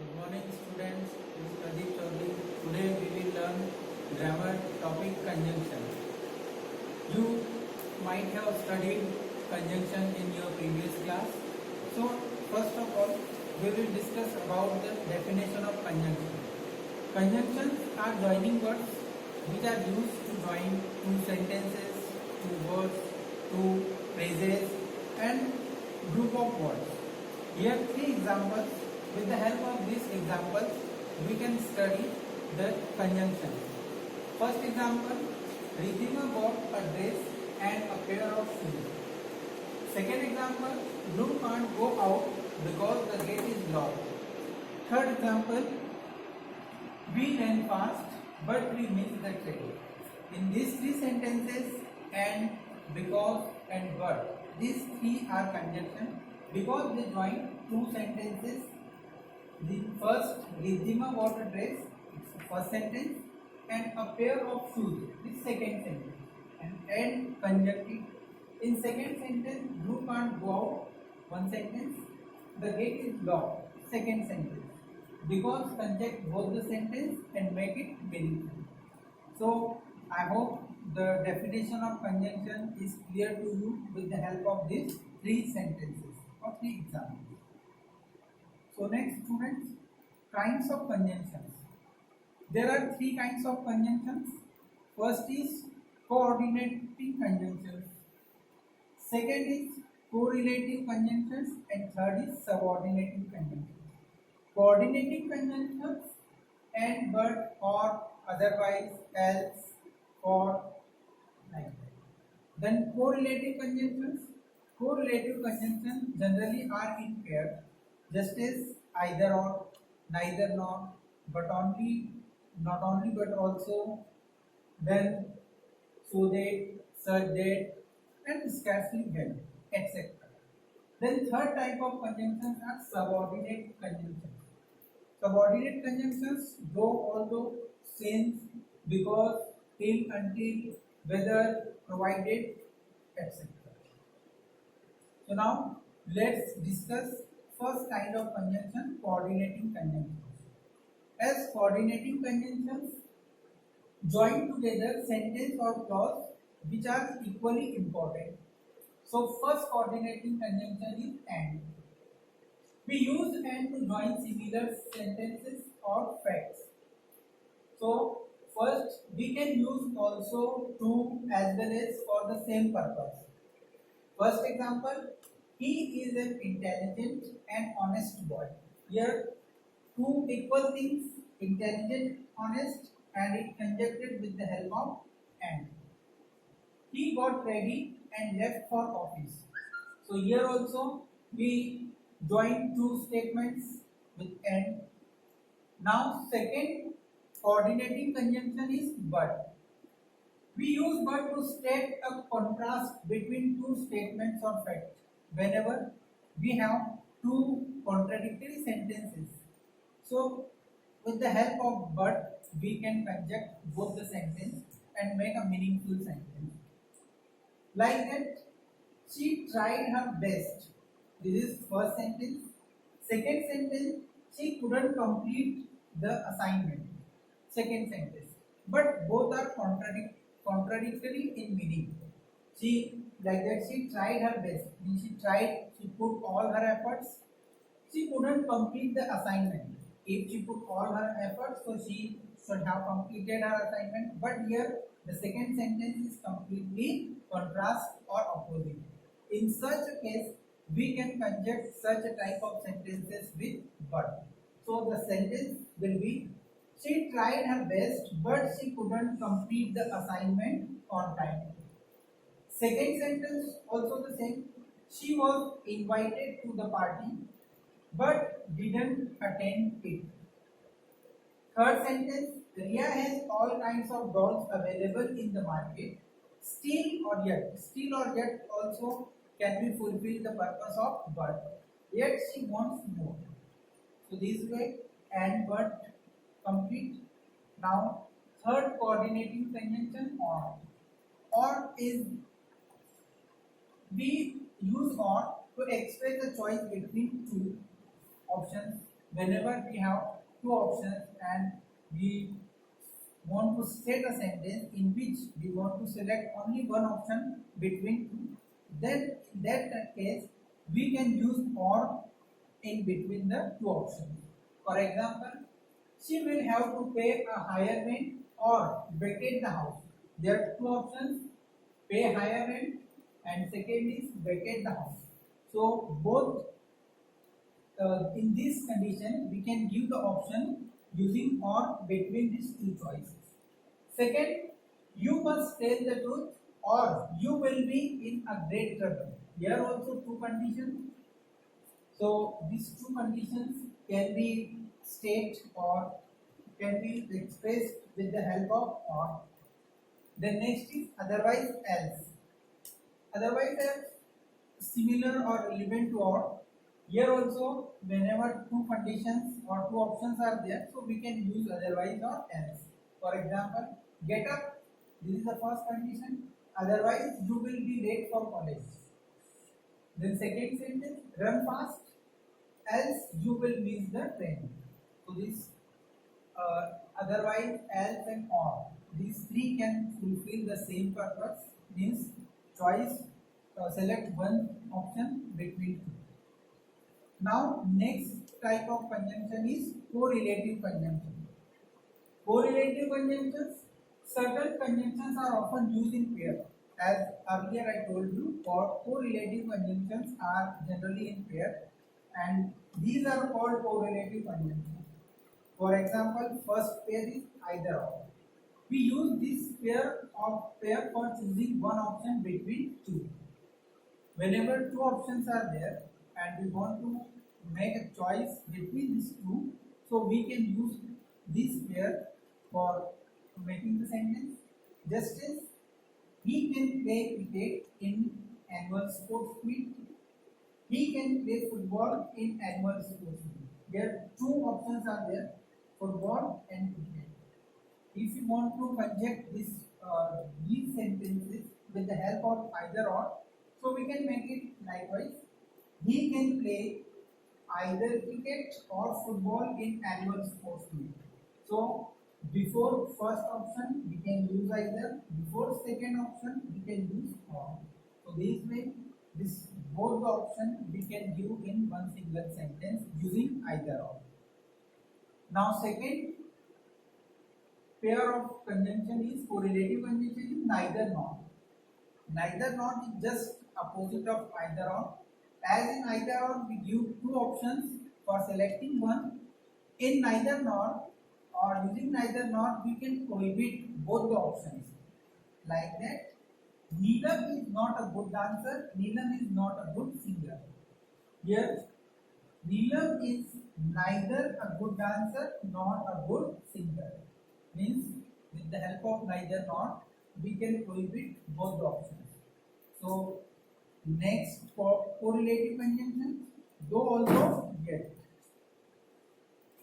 Good morning students, this is Pradeep Chaudhary. Today we will learn grammar topic conjunction. You might have studied conjunction in your previous class. So first of all, we will discuss about the definition of conjunction. Conjunctions are joining words which are used to join two sentences, two words, two phrases and group of words. Here three examples. With the help of these examples, we can study the conjunction. First example, Riddhima bought a dress and a pair of shoes. Second example, Blue can't go out because the gate is locked. Third example, we ran fast but we missed the train. In these three sentences, and, because and but, these three are conjunction because they join two sentences. The first, Riddhima bought a dress, it's the first sentence, and a pair of shoes, the second sentence. And conjunctive. In second sentence, Blue can't go out, one sentence. The gate is locked, second sentence. Because conjunct both the sentence and make it meaningful. So I hope the definition of conjunction is clear to you with the help of these three sentences or three examples. So next students, kinds of conjunctions. There are three kinds of conjunctions. First is coordinating conjunctions. Second is correlative conjunctions and third is subordinating conjunctions. Coordinating conjunctions and but or otherwise else or like that. Then correlative conjunctions. Correlative conjunctions generally are in pair, just as either or, neither nor, but only, not only but also, then, so that, such that, and scarcely when, etc. Then third type of conjunctions are subordinate conjunctions. Subordinate conjunctions go although, since, because, till, until, whether, provided, etc. So now let's discuss first kind of conjunction, coordinating conjunctions. As coordinating conjunctions join together sentence or clause which are equally important. So first coordinating conjunction is and. We use and to join similar sentences or facts. So first we can use also to as well as for the same purpose. First example, he is an intelligent and honest boy. Here two equal things, intelligent, honest, and it conjuncted with the help of and. He got ready and left for office. So here also we join two statements with and. Now second coordinating conjunction is but. We use but to state a contrast between two statements or facts whenever we have two contradictory sentences. So with the help of but, we can conjunct both the sentence and make a meaningful sentence. Like that, she tried her best. This is first sentence. Second sentence, she couldn't complete the assignment. Second sentence. But both are contradictory in meaning. She, like that, she tried her best. She put all her efforts. She couldn't complete the assignment. If she put all her efforts, so she should have completed her assignment. But here, the second sentence is completely contrast or opposite. In such a case, we can conjunct such a type of sentences with but. So the sentence will be, she tried her best, but she couldn't complete the assignment on time. Second sentence also the same. She was invited to the party, but didn't attend it. Third sentence, Riya has all kinds of dolls available in the market. Still or yet also can be fulfill the purpose of but. Yet she wants more. So this way and but complete. Now third coordinating conjunction or. Or is, we use or to express the choice between two options whenever we have two options and we want to state a sentence in which we want to select only one option between two, then in that case we can use or in between the two options. For example, she will have to pay a higher rent or vacate the house. There are two options: pay higher rent and second is vacate the house. So both in this condition we can give the option using or between these two choices. Second, you must tell the truth or you will be in a great trouble. Here also two conditions. So these two conditions can be state or can be expressed with the help of or. Then next is otherwise else. Otherwise else similar or relevant to or. Here also whenever two conditions or two options are there, so we can use otherwise or else. For example, get up, this is the first condition, otherwise you will be late for college. Then second sentence, run fast, else you will miss the train. So this otherwise, else and or, these three can fulfill the same purpose, means choice, select one option between two. Now next type of conjunction is correlative conjunction. Correlative conjunctions, certain conjunctions are often used in pair. As earlier I told you, correlative conjunctions are generally in pair and these are called correlative conjunctions. For example, first pair is either or. We use this pair for choosing one option between two. Whenever two options are there and we want to make a choice between these two, so we can use this pair for making the sentence. Just as he can play cricket in annual sports meet, he can play football in annual sports meet. There two options are there, football and cricket. If you want to conject these sentences with the help of either or, so we can make it likewise. He can play either cricket or football in annual sports meet. So before first option we can use either, before second option we can use or. So this way, this both the option we can give in one single sentence using either or. Now second pair of conjunction is correlative conjunction is neither nor. Neither nor is just opposite of either or. As in either or we give two options for selecting one. In neither nor or using neither nor we can prohibit both the options. Like that, Neelam is not a good dancer, Neelam is not a good singer. Here, Neelam is neither a good dancer nor a good singer. Means with the help of neither nor we can prohibit both the options. So next for correlative conjunction, though although yet.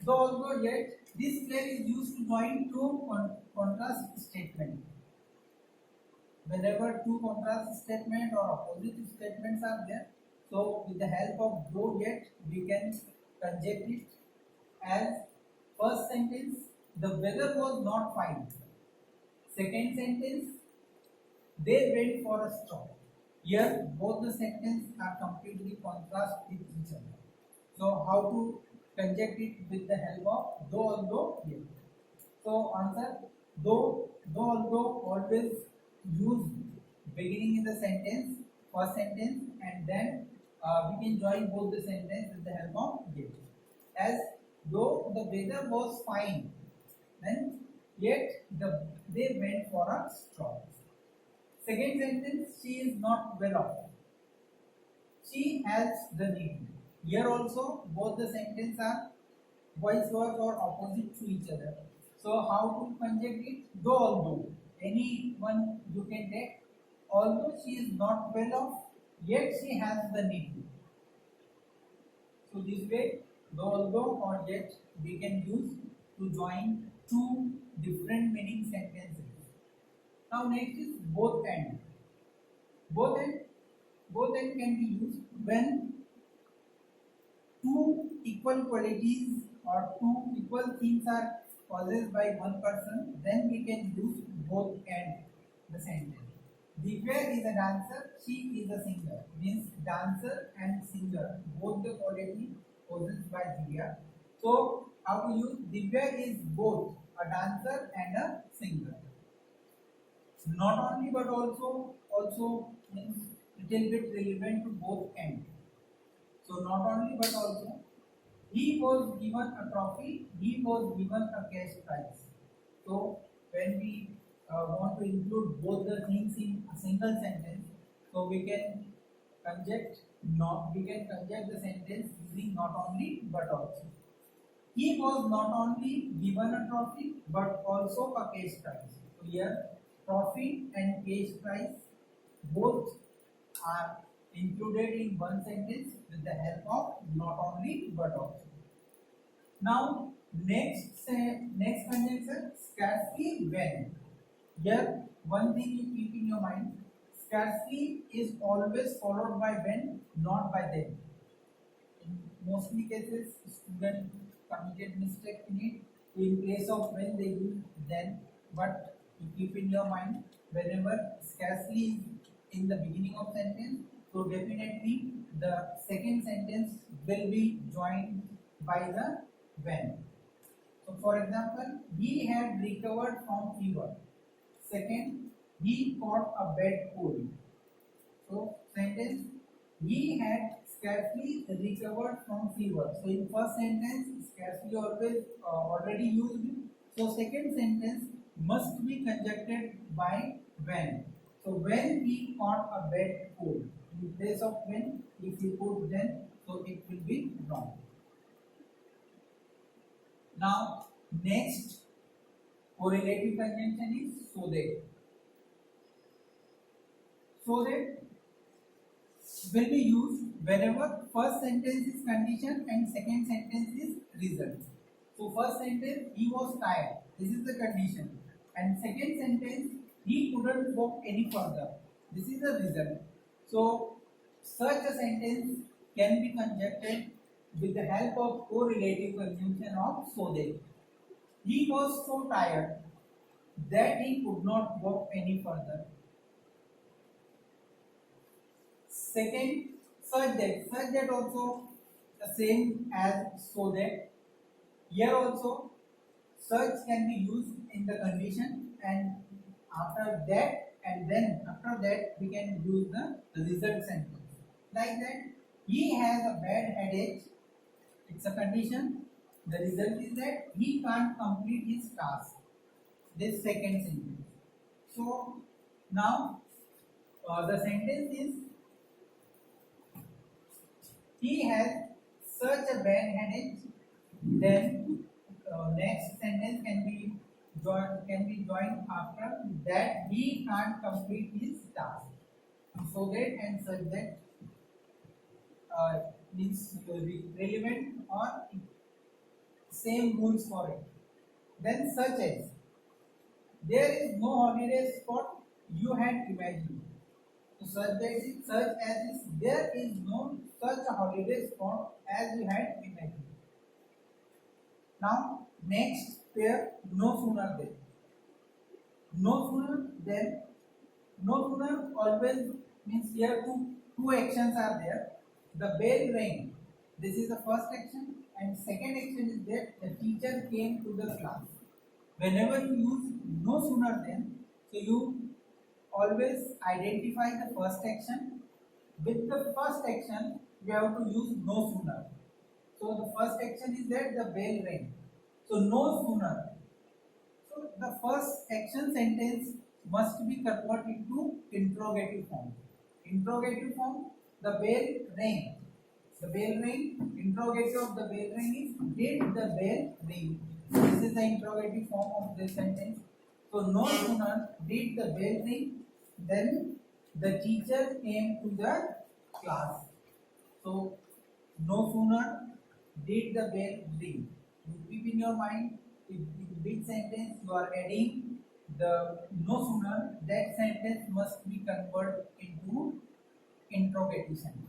Though although yet, this pair is used to join two contrast statements. Whenever two contrast statement or opposite statements are there, so with the help of though yet we can conject it as first sentence, the weather was not fine. Second sentence, they went for a stroll. Here both the sentences are completely contrast with each other. So how to conject it with the help of though although yet. So answer, though although always use beginning in the sentence, first sentence, and then we can join both the sentence with the help of yet. As though the weather was fine, then yet they went for a stroll. Second sentence, she is not well off. She helps the needy. Here also both the sentences are vice versa or opposite to each other. So how to conjugate it? Though although, any one you can take. Although she is not well off, yet she has the need. So this way, though although or yet we can use to join two different meaning sentences. Now next is both and. Both and can be used when two equal qualities or two equal things are possessed by one person, then we can use both and the sentence. Divya is a dancer, she is a singer. Means dancer and singer, both the quality possessed by Divya. So how to use? Divya is both a dancer and a singer. Not only but also means little bit relevant to both ends. So not only but also, he was given a trophy, he was given a cash prize. So when we want to include both the things in a single sentence, so we can conject the sentence using not only but also. He was not only given a trophy but also a cash prize. So here trophy and cash prize both are included in one sentence with the help of not only but also. Now next conjunction scarcely when. Here one thing you keep in your mind, scarcely is always followed by when, not by then. In mostly cases student committed mistake in it. So in place of when they use then, but you keep in your mind whenever scarcely is in the beginning of sentence, so definitely the second sentence will be joined by the when. So for example, he had recovered from fever. Second, he caught a bad cold. So sentence, he had scarcely recovered from fever. So in first sentence, scarcely always already used. So second sentence must be conjuncted by when. So when he caught a bad cold. In place of when, if you put then, so it will be wrong. Now next correlative conjunction is so that. So that will be used whenever first sentence is condition and second sentence is result. So first sentence, he was tired. This is the condition. And second sentence, he couldn't walk any further. This is the result. So such a sentence can be conjuncted with the help of correlative conjunction of so that. He was so tired that he could not walk any further. Second, such that also the same as so that. Here also such can be used in the condition, and after that and then after that we can use the result sentence. Like that, he has a bad headache. It's a condition. The result is that he can't complete his task. This second sentence. So now the sentence is he has such a bad headache. Then next sentence can be joined after that he can't complete his task. So that and such that means relevant or same rules for it. Then such as there is no holiday spot you had imagined. So such that is such as is there is no such a holiday spot as you had imagined. Now next pair, no sooner than. No sooner than, no sooner always means here two actions are there. The bell rang. This is the first action, and second action is that the teacher came to the class. Whenever you use no sooner than, so you always identify the first action. With the first action, you have to use no sooner. So the first action is that the bell rang. So no sooner. So the first action sentence must be converted into interrogative form. Interrogative form, the bell rang. The bell rang. Interrogative of the bell ring is did the bell ring. This is the interrogative form of this sentence. So no sooner did the bell ring, then the teacher came to the class. So no sooner did the bell ring. You keep in your mind, in which sentence you are adding the no sooner, that sentence must be converted into interrogative sentence.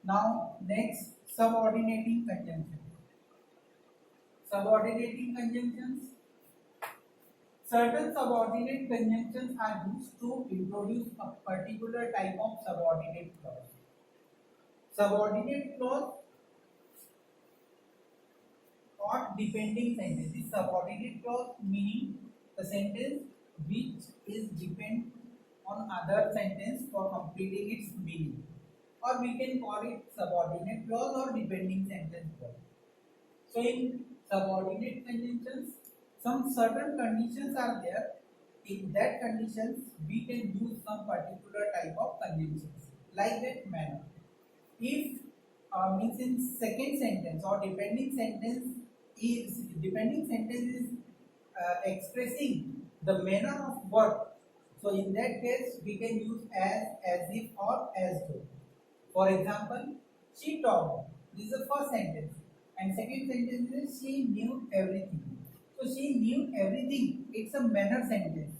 Now next, subordinating conjunction. Subordinating conjunctions. Certain subordinate conjunctions are used to introduce a particular type of subordinate clause. Subordinate clause or depending sentence. This subordinate clause meaning the sentence which is depend on other sentence for completing its meaning, or we can call it subordinate clause or depending sentence clause. So in subordinate conjunctions, some certain conditions are there. In that conditions, we can use some particular type of conjunctions like that manner. If means in second sentence or depending sentence is expressing the manner of work, so in that case we can use as if, or as though. For example, she talked. This is the first sentence, and second sentence is she knew everything. So she knew everything. It's a manner sentence.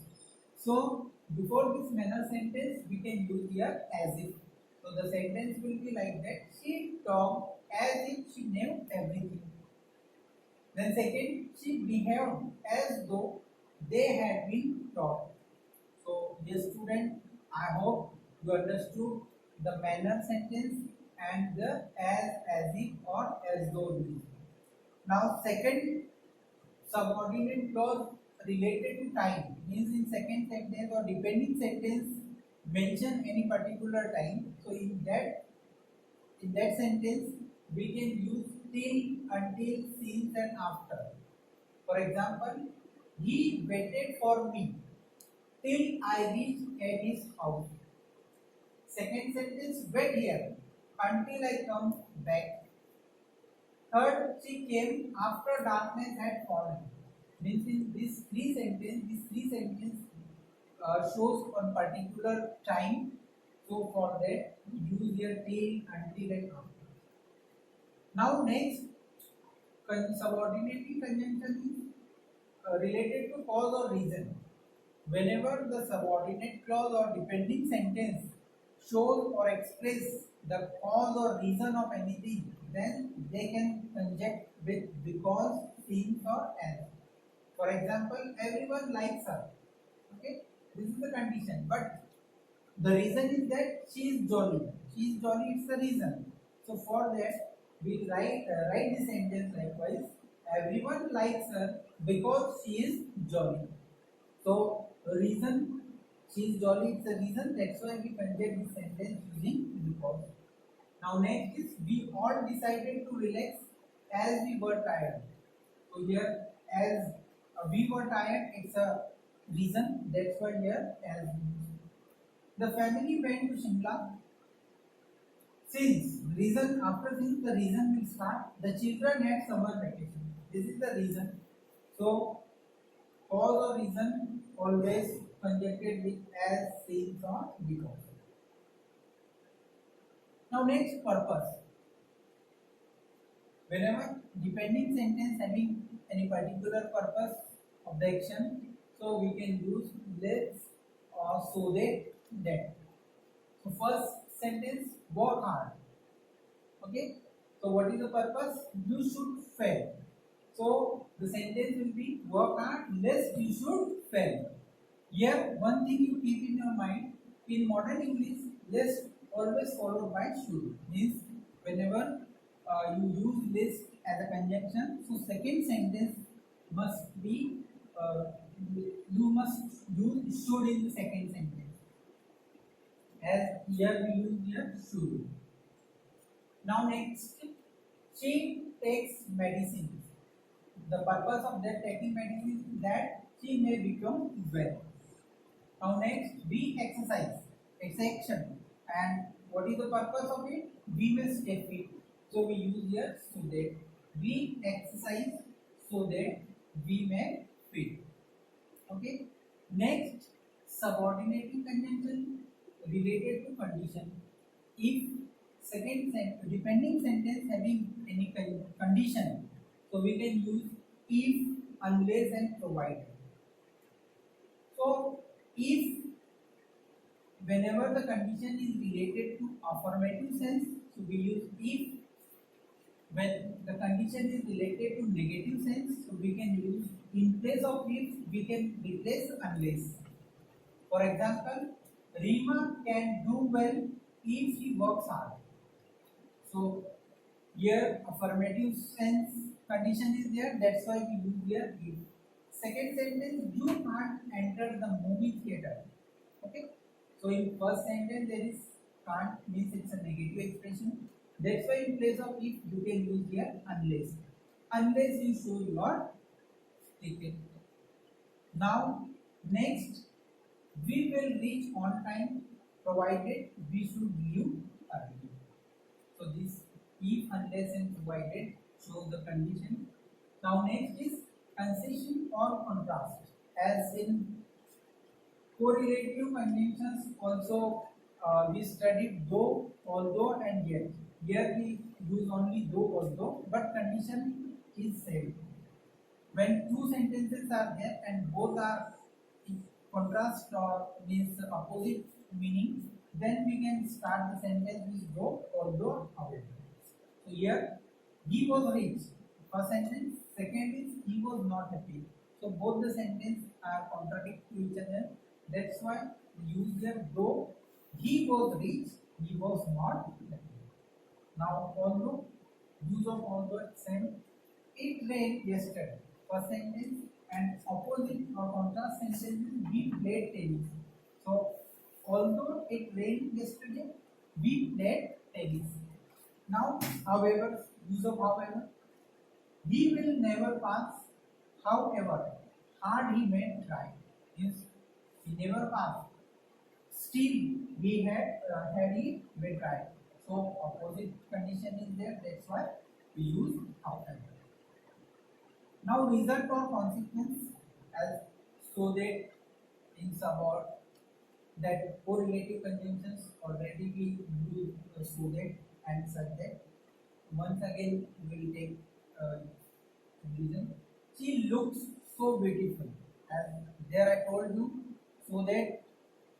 So before this manner sentence, we can use here as if. So the sentence will be like that. She talked as if she knew everything. Then second, she behaved as though they had been taught. So dear student, I hope you understood the manner sentence and the as if, or as though rule. Now second subordinate clause related to time means in second sentence or depending sentence mention any particular time. So in that sentence we can use till, until, since and after. For example, he waited for me till I reached at his house. Second sentence, wait here until I come back. Third, she came after darkness had fallen. Means in these three sentences shows on particular time. So for that, use here till, until, and after. Now next, subordinating conjunction is related to cause or reason. Whenever the subordinate clause or depending sentence shows or express the cause or reason of anything, then they can conjunct with because, since, or as. For example, everyone likes her. Okay, this is the condition, but the reason is that she is jolly. She is jolly. It's the reason. So for that, we write this sentence likewise. Everyone likes her because she is jolly. So reason, she is jolly, it's a reason. That's why we conjugate this sentence using because. Now next is we all decided to relax as we were tired. So here as we were tired, it's a reason. That's why here as. The family went to Shimla. Since reason, after since the reason will start. The children had summer vacation. This is the reason. So cause or reason always conjuncted with as, since, or because. Now next, purpose. Whenever depending sentence having any particular purpose of the action, so we can use let's or so that. So first sentence, work hard. Okay. So what is the purpose? You should fail. So the sentence will be work hard lest you should fail. Here one thing you keep in your mind, in modern English lest always followed by should. Means whenever you use list as a conjunction, so second sentence must be you must use should in the second sentence. As here we use here should. Now next, she takes medicine. The purpose of that taking medicine is that she may become well. Now next, we exercise. It's action. And what is the purpose of it? We may stay fit. So we use here so that. We exercise so that we may fit. Okay. Next, subordinating conjunction related to condition. If depending sentence having any condition, so we can use if, unless, and provided. So if whenever the condition is related to affirmative sense, So we use if when the condition is related to negative sense. So we can use in place of if we can replace unless. For example, Rima can do well if she works hard. So here affirmative sense condition is there. That's why we use here if. Second sentence, you can't enter the movie theater. Okay. So in first sentence there is can't means it's a negative expression. That's why in place of if you can use here unless. Unless you show your ticket. Now next, we will reach on time provided we should leave early. So this if unless and provided shows the condition. Now next is concession or contrast. As in correlative conjunctions also we studied though, although and yet. Here we use only though, although, but condition is same. When two sentences are there and both are in contrast or means opposite meaning, then we can start the sentence with though, although, however. So here he was rich. First sentence. Second is he was not happy. So both the sentences are contradict to each other. That's why we use there though he was rich, he was not happy. Now although, use of although same. It rained yesterday. First sentence and opposite or contrast sentences we played tennis. So although it rained yesterday, we played tennis. Now, however, use of however, he will never pass. However, hard he may try. Means he never passed. Still, he had he may try. So opposite condition is there. That's why we use however. Now result or consequence as so that in subord that correlative conjunctions already we use so that and such that. Once again we will take reason. She looks so beautiful. As there I told you so that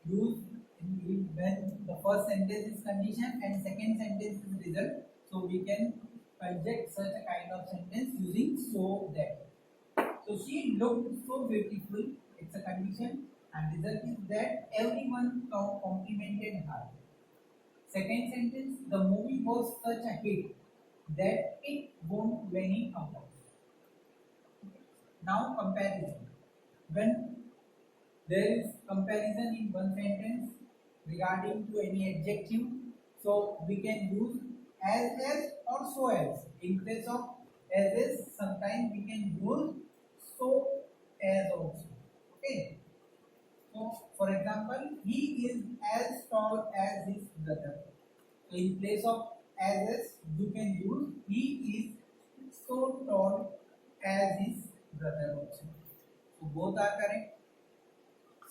use when the first sentence is condition and second sentence is result. So we can conject such a kind of sentence using so that. So she looked so beautiful. It's a condition and result is that everyone complimented her. Second sentence, the movie was such a hit that it won many awards. Now comparison. When there is comparison in one sentence regarding to any adjective, so we can use as or so as. In place of as, sometimes we can use so as also. Okay. So for example, he is as tall as his brother. So in place of as, you can use he is so tall as his brother also. So both are correct.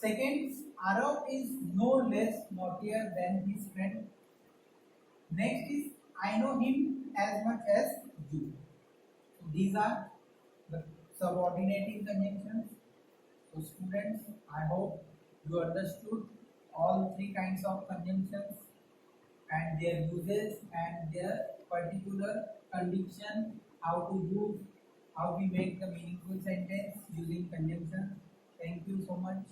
Second, Arav is no less naughtier than his friend. Next is I know him as much as you. So these are the subordinating conjunctions. So students, I hope you understood all three kinds of conjunctions and their uses and their particular condition, how to use, how we make the meaningful sentence using conjunction. Thank you so much.